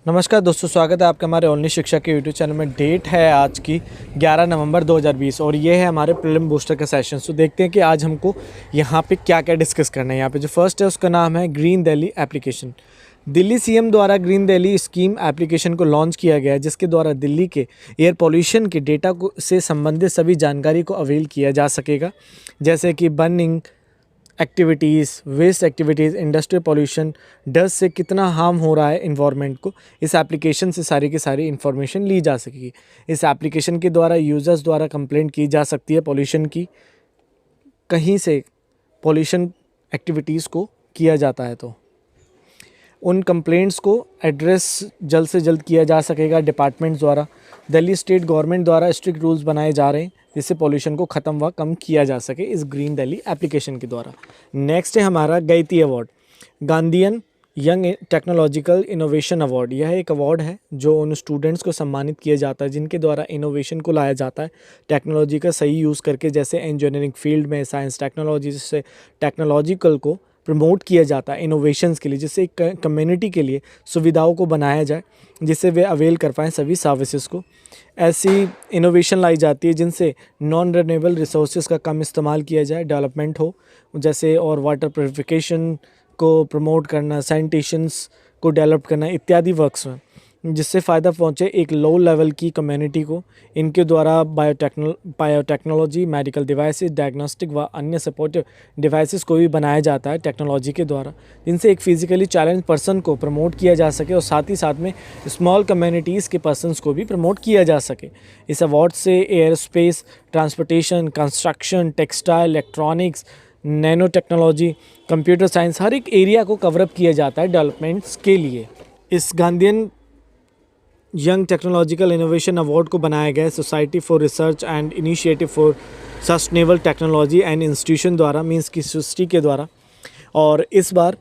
नमस्कार दोस्तों, स्वागत है आपका हमारे ओनली शिक्षा के यूट्यूब चैनल में। डेट है आज की 11 नवंबर 2020 और ये है हमारे प्रीलिम बूस्टर का सेशन। तो देखते हैं कि आज हमको यहाँ पे क्या क्या डिस्कस करना है। यहाँ पे जो फर्स्ट है उसका नाम है green Delhi application. Delhi CM द्वारा ग्रीन दिल्ली स्कीम एप्लीकेशन को लॉन्च किया गया है, जिसके द्वारा दिल्ली के एयर पॉल्यूशन के डेटा को से संबंधित सभी जानकारी को अवेल किया जा सकेगा, जैसे कि burning activities, waste activities, industrial pollution, dust से कितना हार्म हो रहा है इन्वायरमेंट को। इस एप्लीकेशन से सारी की सारी इन्फॉर्मेशन ली जा सकेगी। इस एप्लीकेशन के द्वारा यूज़र्स द्वारा कंप्लेंट की जा सकती है पॉल्यूशन की, कहीं से पॉल्यूशन एक्टिविटीज़ को किया जाता है तो उन कंप्लेंट्स को एड्रेस जल्द से जल्द किया जा सकेगा डिपार्टमेंट द्वारा। दिल्ली स्टेट गवर्नमेंट द्वारा स्ट्रिक्ट रूल्स बनाए जा रहे हैं जिससे पॉल्यूशन को ख़त्म व कम किया जा सके इस ग्रीन दिल्ली एप्लीकेशन के द्वारा। नेक्स्ट है हमारा GYTI award, Gandhian young technological innovation award. यह एक अवार्ड है जो उन स्टूडेंट्स को सम्मानित किया जाता है जिनके द्वारा इनोवेशन को लाया जाता है टेक्नोलॉजी का सही यूज़ करके, जैसे इंजीनियरिंग फील्ड में साइंस टेक्नोलॉजी से टेक्नोलॉजिकल को प्रमोट किया जाता है इनोवेशंस के लिए, जिससे एक कम्युनिटी के लिए सुविधाओं को बनाया जाए जिससे वे अवेल कर पाएँ सभी सर्विसेज को। ऐसी इनोवेशन लाई जाती है जिनसे नॉन रिन्यूएबल रिसोर्सेज का कम इस्तेमाल किया जाए, डेवलपमेंट हो, जैसे और वाटर प्योरिफिकेशन को प्रमोट करना, सैनिटेशंस को डेवलप करना इत्यादि वर्क्स में, जिससे फ़ायदा पहुंचे एक लो लेवल की कम्युनिटी को। इनके द्वारा बायोटेक्नोलॉजी, मेडिकल डिवाइसेस, डायग्नोस्टिक व अन्य सपोर्टिव डिवाइसेस को भी बनाया जाता है टेक्नोलॉजी के द्वारा, जिनसे एक फिजिकली चैलेंज पर्सन को प्रमोट किया जा सके और साथ ही साथ में स्मॉल कम्युनिटीज़ के पर्सनस को भी प्रमोट किया जा सके। इस अवार्ड से aerospace, transportation, construction, textile, electronics, nano technology, computer science, हर एक एरिया को कवरअप किया जाता है डेवलपमेंट्स के लिए। इस Gandhian young technological innovation award को बनाया गया है society for research and initiative for sustainable technology and institution द्वारा, मींस की सृष्टि के द्वारा। और इस बार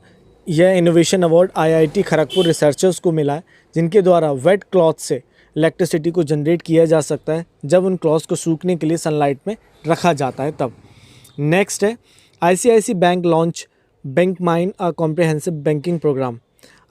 यह innovation award IIT Kharagpur researchers को मिला है, जिनके द्वारा वेट क्लॉथ से इलेक्ट्रिसिटी को जनरेट किया जा सकता है जब उन क्लॉथ्स को सूखने के लिए सनलाइट में रखा जाता है तब। नेक्स्ट है ICICI bank launch bank mine a comprehensive banking program.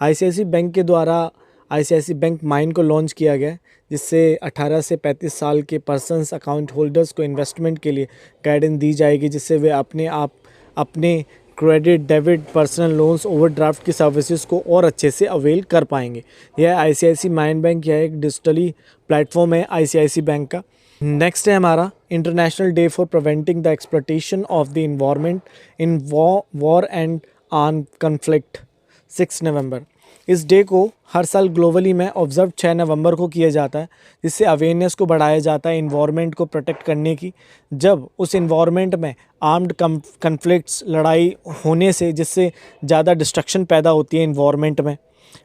ICICI bank के द्वारा आईसीआईसी बैंक माइन को लॉन्च किया गया है, जिससे 18 से 35 साल के पर्सन्स अकाउंट होल्डर्स को इन्वेस्टमेंट के लिए गाइडेंस दी जाएगी, जिससे वे अपने credit, debit, personal loans, overdraft की सर्विसेज को और अच्छे से अवेल कर पाएंगे। यह आईसीआईसी माइन बैंक यह एक डिजिटली प्लेटफॉर्म है आईसीआईसी बैंक का। नेक्स्ट है हमारा international day for preventing the exploitation of the environment in war and armed conflict, 6 नवंबर। इस डे को हर साल ग्लोबली में ऑब्जर्व 6 नवंबर को किया जाता है, जिससे अवेयरनेस को बढ़ाया जाता है इन्वायरमेंट को प्रोटेक्ट करने की। जब उस इन्वायरमेंट में आर्म्ड कन्फ्लिक्ट्स, लड़ाई होने से जिससे ज़्यादा डिस्ट्रक्शन पैदा होती है इन्वायरमेंट में।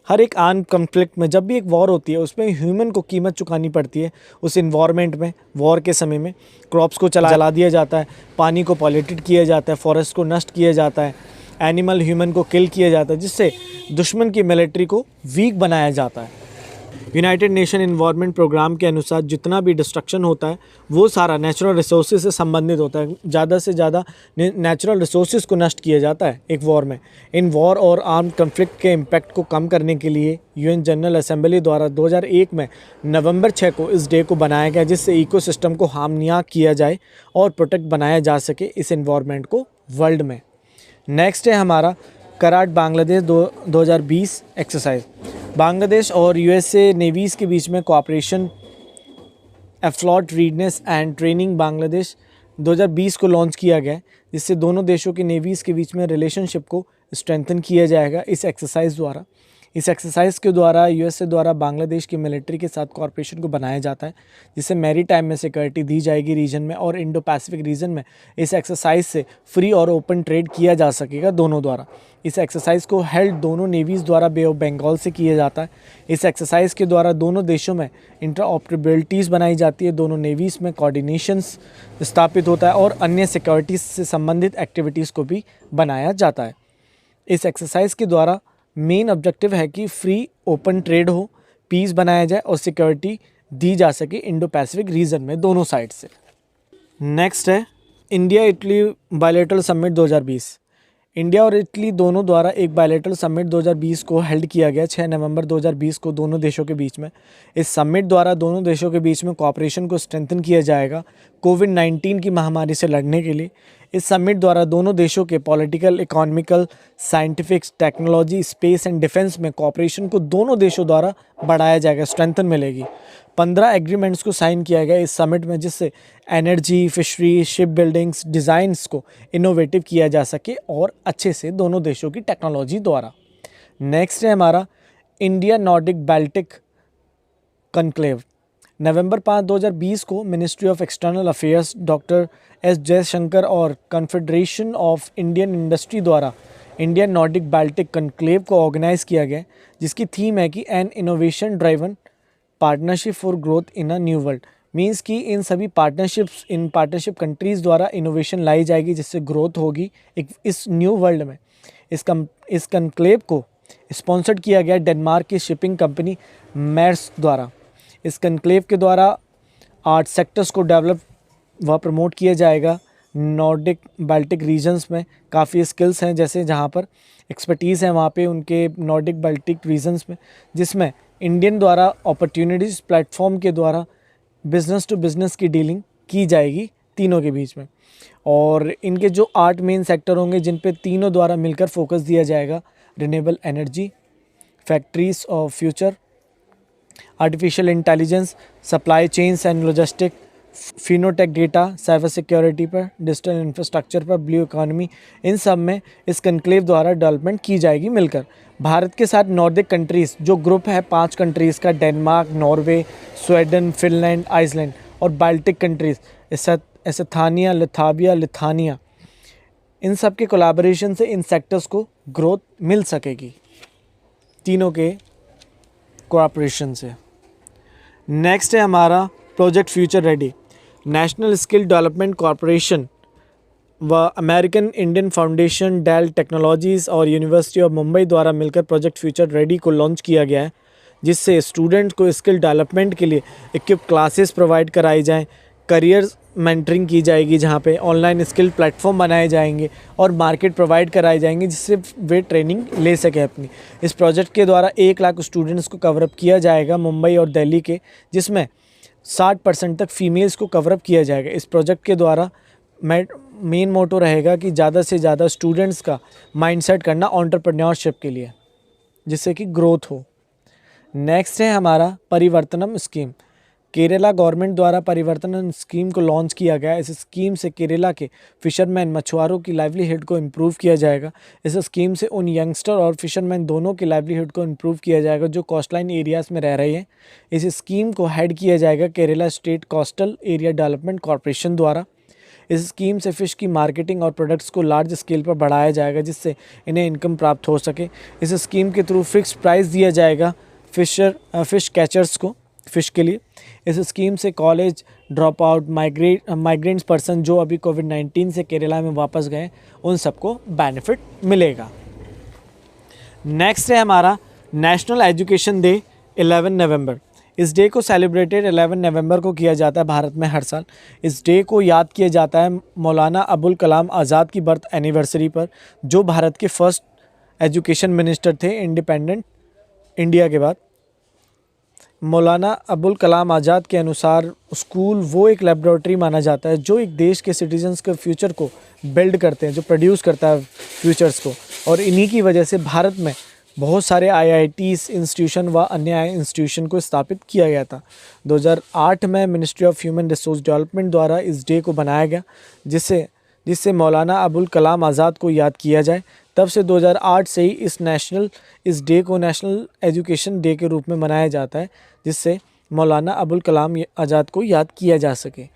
हर एक आर्म कन्फ्लिक्ट में जब भी एक वॉर होती है उसमें ह्यूमन को कीमत चुकानी पड़ती है। उस इन्वायरमेंट में वॉर के समय में क्रॉप्स को जला दिया जाता है, पानी को पॉल्यूटेड किया जाता है, फॉरेस्ट को नष्ट किया जाता है, एनिमल ह्यूमन को किल किया जाता है, जिससे दुश्मन की मिलिट्री को वीक बनाया जाता है। यूनाइटेड नेशन इन्वायरमेंट प्रोग्राम के अनुसार जितना भी डिस्ट्रक्शन होता है वो सारा नेचुरल रिसोर्सेज से संबंधित होता है। ज़्यादा से ज़्यादा नेचुरल रिसोर्सेज को नष्ट किया जाता है एक वॉर में। इन वॉर और आर्म्ड कन्फ्लिक्ट के इम्पैक्ट को कम करने के लिए यूएन जनरल असेंबली द्वारा 2001 में नवंबर 6 को इस डे को बनाया गया, जिससे इकोसिस्टम को हार्म ना किया जाए और प्रोटेक्ट बनाया जा सके इस इन्वायरमेंट को वर्ल्ड में। नेक्स्ट है हमारा कराट बांग्लादेश 2020 एक्सरसाइज। बांग्लादेश और यूएसए नेवीज़ के बीच में कोऑपरेशन एफ्लॉट रीडनेस एंड ट्रेनिंग बांग्लादेश 2020 को लॉन्च किया गया है, जिससे दोनों देशों के नेवीज़ के बीच में रिलेशनशिप को स्ट्रेंथन किया जाएगा इस एक्सरसाइज द्वारा। इस एक्सरसाइज के द्वारा यूएसए द्वारा बांग्लादेश की मिलिट्री के साथ कॉर्पोरेशन को बनाया जाता है, जिससे मैरी टाइम में सिक्योरिटी दी जाएगी रीजन में, और इंडो पैसिफिक रीजन में इस एक्सरसाइज से फ्री और ओपन ट्रेड किया जा सकेगा दोनों द्वारा। इस एक्सरसाइज को हेल्ड दोनों नेवीज़ द्वारा बे ऑफ बंगाल से किया जाता है। इस एक्सरसाइज के द्वारा दोनों देशों में इंटरऑपरेबिलिटीज़ बनाई जाती है, दोनों नेवीज़ में कोऑर्डिनेशंस स्थापित होता है और अन्य सिक्योरिटी से संबंधित एक्टिविटीज़ को भी बनाया जाता है। इस एक्सरसाइज के द्वारा मेन ऑब्जेक्टिव है कि फ्री ओपन ट्रेड हो, पीस बनाया जाए और सिक्योरिटी दी जा सके इंडो पैसिफिक रीजन में दोनों साइड से। नेक्स्ट है India Italy bilateral summit 2020। India और इटली दोनों द्वारा एक बायलैटरल समिट 2020 को हेल्ड किया गया 6 नवंबर 2020 को दोनों देशों के बीच में। इस समिट द्वारा दोनों देशों के बीच में कोऑपरेशन को स्ट्रेंथन किया जाएगा कोविड-19 की महामारी से लड़ने के लिए। इस समिट द्वारा दोनों देशों के political, economical, scientific, technology, space and defence में कोऑपरेशन को दोनों देशों द्वारा बढ़ाया जाएगा, स्ट्रेंथन मिलेगी। 15 एग्रीमेंट्स को साइन किया गया इस समिट में, जिससे energy, fishery, ship buildings, designs को इनोवेटिव किया जा सके और अच्छे से दोनों देशों की टेक्नोलॉजी द्वारा। नेक्स्ट है हमारा इंडिया नॉर्डिक बाल्टिक कॉन्क्लेव। नवंबर 5, 2020 को ministry of external affairs doctor S Jaishankar और कॉन्फेडरेशन ऑफ इंडियन इंडस्ट्री द्वारा इंडिया नॉर्डिक बाल्टिक कॉन्क्लेव को ऑर्गेनाइज किया गया, जिसकी थीम है कि N innovation driven partnership for growth in a new world. Means कि इन सभी पार्टनरशिप कंट्रीज़ द्वारा इनोवेशन लाई जाएगी, जिससे ग्रोथ होगी इस न्यू वर्ल्ड में। इस कॉन्क्लेव को स्पॉन्सर्ड किया गया डेनमार्क की शिपिंग कंपनी मैर्स्क द्वारा। इस कॉन्क्लेव के द्वारा 8 सेक्टर्स को डेवलप व प्रमोट किया जाएगा। नॉर्डिक बाल्टिक रीजन्स में काफ़ी स्किल्स हैं, जैसे जहाँ पर एक्सपर्टीज़ हैं वहाँ पे उनके नॉर्डिक बाल्टिक रीजन्स में, जिसमें इंडियन द्वारा अपॉर्चुनिटीज़ प्लेटफॉर्म के द्वारा बिज़नेस टू बिज़नेस की डीलिंग की जाएगी तीनों के बीच में। और इनके जो 8 मेन सेक्टर होंगे जिन पे तीनों द्वारा मिलकर फोकस दिया जाएगा: renewable energy, factories of future, artificial intelligence, supply chains and logistic, fintech data, cyber security पर, डिजिटल इंफ्रास्ट्रक्चर पर, ब्लू इकोनॉमी। इन सब में इस कॉन्क्लेव द्वारा डेवलपमेंट की जाएगी मिलकर। भारत के साथ नॉर्डिक कंट्रीज़ जो ग्रुप है 5 कंट्रीज़ का, Denmark, Norway, Sweden, Finland, Iceland और बाल्टिक कंट्रीज़ एस्थोनिया, लिथुआनिया, इन सब के कोलैबोरेशन से इन सेक्टर्स को ग्रोथ मिल सकेगी तीनों के कोऑपरेशन से। नेक्स्ट है हमारा project future ready. National skill development corporation व American Indian foundation, Dell technologies और यूनिवर्सिटी ऑफ मुंबई द्वारा मिलकर प्रोजेक्ट फ्यूचर रेडी को लॉन्च किया गया है, जिससे स्टूडेंट्स को स्किल डेवलपमेंट के लिए इक्विप क्लासेस प्रोवाइड कराई जाएँ, करियर मेंटरिंग की जाएगी, जहाँ पे ऑनलाइन स्किल प्लेटफॉर्म बनाए जाएंगे और मार्केट प्रोवाइड कराए जाएंगे, जिससे वे ट्रेनिंग ले सकें अपनी। इस प्रोजेक्ट के द्वारा 1 लाख स्टूडेंट्स को कवरअप किया जाएगा मुंबई और दिल्ली के, जिसमें 60% तक फीमेल्स को कवरअप किया जाएगा। इस प्रोजेक्ट के द्वारा मेन मोटो रहेगा कि ज़्यादा से ज़्यादा स्टूडेंट्स का माइंडसेट करना एंटरप्रेन्योरशिप के लिए, जिससे कि ग्रोथ हो। नेक्स्ट है हमारा परिवर्तनम स्कीम। केरला गवर्नमेंट द्वारा परिवर्तनम स्कीम को लॉन्च किया गया। इस स्कीम से केरला के फिशरमैन, मछुआरों की लाइवलीहुड को इम्प्रूव किया जाएगा। इस स्कीम से उन यंगस्टर और फिशरमैन दोनों की लाइवलीहुड को इम्प्रूव किया जाएगा जो कोस्टलाइन एरियाज़ में रह रहे हैं। इस स्कीम को हेड किया जाएगा Kerala state coastal area development corporation द्वारा। इस स्कीम से फ़िश की मार्केटिंग और प्रोडक्ट्स को लार्ज स्केल पर बढ़ाया जाएगा, जिससे इन्हें इनकम प्राप्त हो सके। इस स्कीम के थ्रू फिक्स प्राइस दिया जाएगा फ़िश कैचर्स को फ़िश के लिए। इस स्कीम से college drop out, migrants person जो अभी कोविड-19 से केरला में वापस गए, उन सबको बेनिफिट मिलेगा। नेक्स्ट है हमारा नेशनल एजुकेशन डे 11 नवंबर। इस डे को सेलिब्रेटेड 11 नवंबर को किया जाता है भारत में हर साल। इस डे को याद किया जाता है मौलाना अबुल कलाम आज़ाद की बर्थ एनिवर्सरी पर, जो भारत के फर्स्ट एजुकेशन मिनिस्टर थे इंडिपेंडेंट इंडिया के बाद। मौलाना अबुल कलाम आज़ाद के अनुसार स्कूल वो एक लेबोरेटरी माना जाता है जो एक देश के सिटीजन्स के फ्यूचर को बिल्ड करते हैं, जो प्रोड्यूस करता है फ्यूचर्स को। और इन्हीं की वजह से भारत में बहुत सारे IITs इंस्टीट्यूशन व अन्य इंस्टीट्यूशन को स्थापित किया गया था। 2008 में ministry of human resource development द्वारा इस डे को बनाया गया, जिससे मौलाना अबुल कलाम आज़ाद को याद किया जाए। तब से 2008 से ही इस डे को नेशनल एजुकेशन डे के रूप में मनाया जाता है, जिससे मौलाना अबुल कलाम आज़ाद को याद किया जा सके।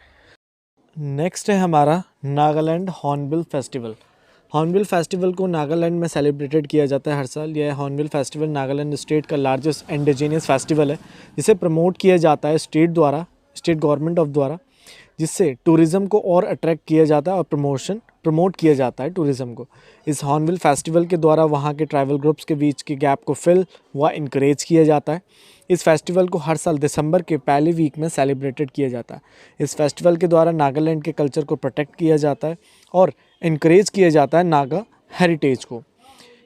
नेक्स्ट है हमारा Nagaland hornbill festival. Hornbill festival को नागालैंड में सेलिब्रेटेड किया जाता है हर साल। यह हॉर्नबिल फेस्टिवल नागालैंड स्टेट का लार्जेस्ट इंडिजिनियस फेस्टिवल है, जिसे प्रमोट किया जाता है स्टेट गवर्नमेंट ऑफ द्वारा, जिससे टूरिज़्म को और अट्रैक्ट किया जाता है और प्रमोट किया जाता है टूरिज़्म को। इस हॉर्नबिल फेस्टिवल के द्वारा वहाँ के ट्राइबल ग्रुप्स के बीच के गैप को फिल व इनकरेज किया जाता है। इस फेस्टिवल को हर साल दिसंबर के पहले वीक में सेलिब्रेटेड किया जाता है। इस फेस्टिवल के द्वारा नागालैंड के कल्चर को प्रोटेक्ट किया जाता है और इनकरेज किया जाता है नागा हेरिटेज को।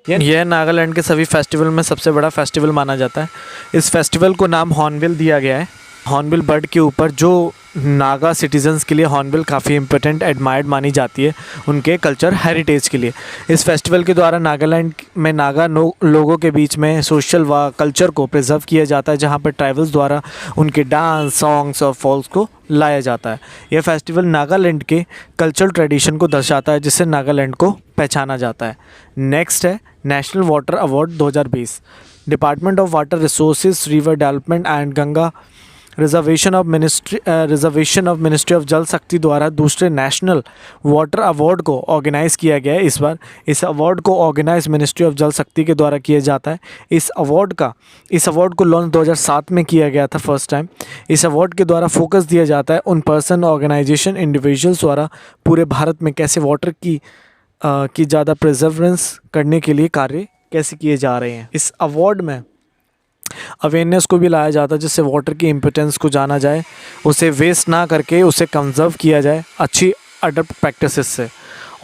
यह नागालैंड के सभी फेस्टिवल में सबसे बड़ा फेस्टिवल माना जाता है। इस फेस्टिवल को नाम हॉर्नबिल दिया गया है, हॉर्नबिल बर्ड के ऊपर, जो नागा सिटीजन्स के लिए हॉर्नबिल काफ़ी इंपॉर्टेंट एडमायर्ड मानी जाती है उनके कल्चर हेरिटेज के लिए। इस फेस्टिवल के द्वारा नागालैंड में नागा लोगों के बीच में सोशल व कल्चर को प्रिजर्व किया जाता है, जहां पर ट्राइबल्स द्वारा उनके डांस, सॉन्ग्स और फॉल्स को लाया जाता है। यह फेस्टिवल नागालैंड के कल्चरल ट्रेडिशन को दर्शाता है, जिससे नागालैंड को पहचाना जाता है। नेक्स्ट है national water award 2020। Department of water resources, river development and Ganga reservation of ministry of जल शक्ति द्वारा दूसरे नेशनल वाटर अवार्ड को ऑर्गेनाइज़ किया गया है। इस बार इस अवार्ड को ऑर्गेनाइज मिनिस्ट्री ऑफ जल शक्ति के द्वारा किया जाता है। इस अवार्ड को लॉन्च 2007 में किया गया था फर्स्ट टाइम। इस अवार्ड के द्वारा फोकस दिया जाता है उन पर्सन, ऑर्गेनाइजेशन, इंडिविजुअल्स द्वारा पूरे भारत में कैसे वाटर की ज़्यादा प्रिजर्वेंस करने के लिए कार्य कैसे किए जा रहे हैं। इस अवार्ड में अवेयरनेस को भी लाया जाता है, जिससे वाटर की इम्पोर्टेंस को जाना जाए, उसे वेस्ट ना करके उसे कंजर्व किया जाए अच्छी अडप्ट प्रैक्टिसेस से।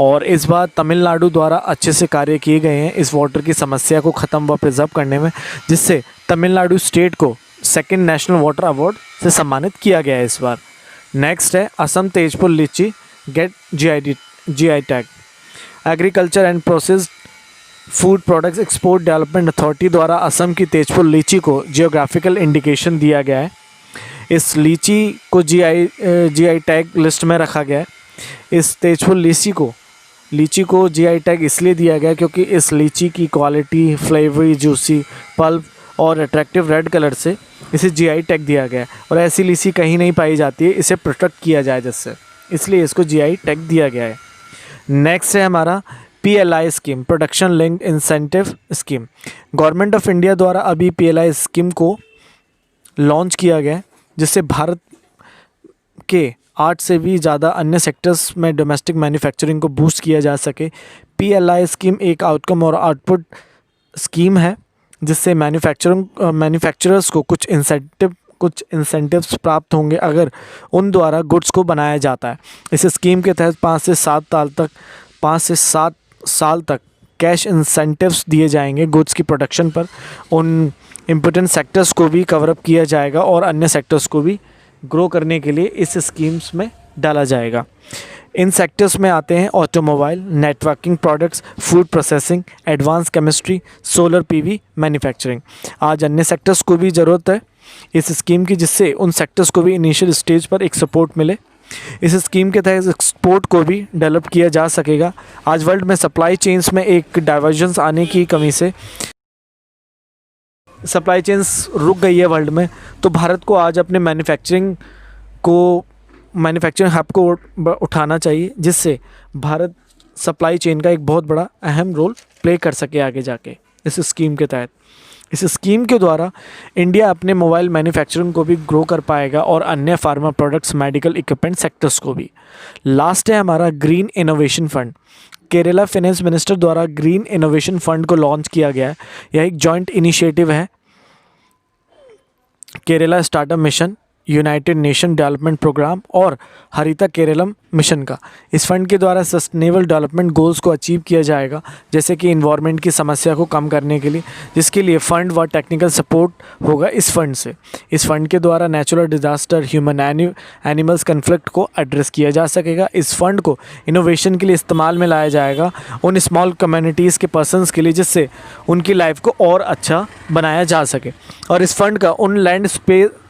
और इस बार तमिलनाडु द्वारा अच्छे से कार्य किए गए हैं इस वाटर की समस्या को ख़त्म व प्रिजर्व करने में, जिससे तमिलनाडु स्टेट को सेकंड नेशनल वाटर अवार्ड से सम्मानित किया गया है इस बार। नेक्स्ट है Assam Tezpur lychee get GI tag. Agriculture and processed food products export development authority द्वारा असम की तेजपुर लीची को जियोग्राफिकल इंडिकेशन दिया गया है। इस लीची को GI टैग लिस्ट में रखा गया है। इस तेजपुर लीची को GI टैग इसलिए दिया गया क्योंकि इस लीची की क्वालिटी, फ्लेवरी, जूसी, पल्प और अट्रैक्टिव रेड कलर से इसे GI टैग दिया गया है। और ऐसी लीची कहीं नहीं पाई जाती है, इसे प्रोटेक्ट किया जाए जिससे, इसलिए इसको GI टैग दिया गया है। नेक्स्ट है हमारा PLI scheme, production linked incentive scheme. Government of India द्वारा अभी PLI स्कीम को लॉन्च किया गया है, जिससे भारत के 8 से भी ज़्यादा अन्य सेक्टर्स में डोमेस्टिक मैन्युफैक्चरिंग को बूस्ट किया जा सके। PLI स्कीम एक आउटकम और आउटपुट स्कीम है, जिससे मैन्युफैक्चरर्स को कुछ इंसेंटिव्स प्राप्त होंगे अगर उन द्वारा गुड्स को बनाया जाता है। इस स्कीम के तहत 5 से 7 साल तक कैश इंसेंटिव्स दिए जाएंगे गुड्स की प्रोडक्शन पर। उन इम्पोर्टेंट सेक्टर्स को भी कवर अप किया जाएगा और अन्य सेक्टर्स को भी ग्रो करने के लिए इस स्कीम्स में डाला जाएगा। इन सेक्टर्स में आते हैं automobile, networking products, food processing, advance chemistry, solar PV manufacturing. आज अन्य सेक्टर्स को भी ज़रूरत है इस स्कीम की, जिससे उन सेक्टर्स को भी इनिशियल स्टेज पर एक सपोर्ट मिले। इस स्कीम के तहत एक्सपोर्ट को भी डेवलप किया जा सकेगा। आज वर्ल्ड में सप्लाई चेन्स में एक डाइवर्जेंस आने की कमी से सप्लाई चेन्स रुक गई है वर्ल्ड में, तो भारत को आज अपने मैन्युफैक्चरिंग हब को उठाना चाहिए, जिससे भारत सप्लाई चेन का एक बहुत बड़ा अहम रोल प्ले कर सके आगे जाके इस स्कीम के तहत। इस स्कीम के द्वारा इंडिया अपने मोबाइल मैन्युफैक्चरिंग को भी ग्रो कर पाएगा और अन्य pharma products, medical equipment sectors को भी। लास्ट है हमारा green innovation fund. Kerala finance minister द्वारा ग्रीन इनोवेशन फंड को लॉन्च किया गया है। यह एक जॉइंट इनिशिएटिव है Kerala startup mission, United Nation development program और हरिता केरलम मिशन का। इस फंड के द्वारा सस्टेनेबल डेवलपमेंट गोल्स को अचीव किया जाएगा, जैसे कि इन्वायरमेंट की समस्या को कम करने के लिए, जिसके लिए फ़ंड व टेक्निकल सपोर्ट होगा इस फंड से। इस फंड के द्वारा natural disaster, human animals conflict को एड्रेस किया जा सकेगा। इस फंड को इनोवेशन के लिए इस्तेमाल में लाया जाएगा उन स्मॉल कम्युनिटीज़ के पर्सनस के लिए, जिससे उनकी लाइफ को और अच्छा बनाया जा सके। और इस फंड का उन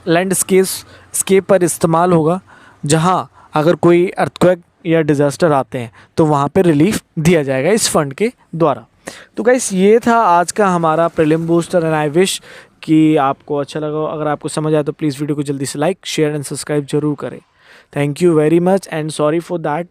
लैंडस्केप पर इस्तेमाल होगा जहां अगर कोई अर्थक्वेक या डिज़ास्टर आते हैं तो वहां पे रिलीफ दिया जाएगा इस फंड के द्वारा। तो गाइस, ये था आज का हमारा prelim booster and I wish कि आपको अच्छा लगा। अगर आपको समझ आया तो प्लीज़ वीडियो को जल्दी से लाइक, शेयर एंड सब्सक्राइब जरूर करें। Thank you very much and sorry for that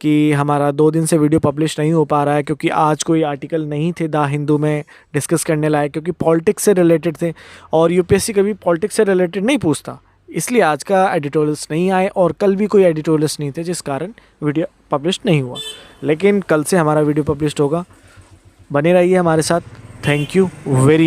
कि हमारा 2 दिन से वीडियो पब्लिश नहीं हो पा रहा है, क्योंकि आज कोई आर्टिकल नहीं थे द हिंदू में डिस्कस करने लायक, क्योंकि पॉलिटिक्स से रिलेटेड थे और यूपीएससी कभी पॉलिटिक्स से रिलेटेड नहीं पूछता, इसलिए आज का एडिटोरियल्स नहीं आए और कल भी कोई एडिटोरियल्स नहीं थे, जिस कारण वीडियो पब्लिश नहीं हुआ। लेकिन कल से हमारा वीडियो पब्लिश होगा, बने रहिए हमारे साथ। Thank you very much.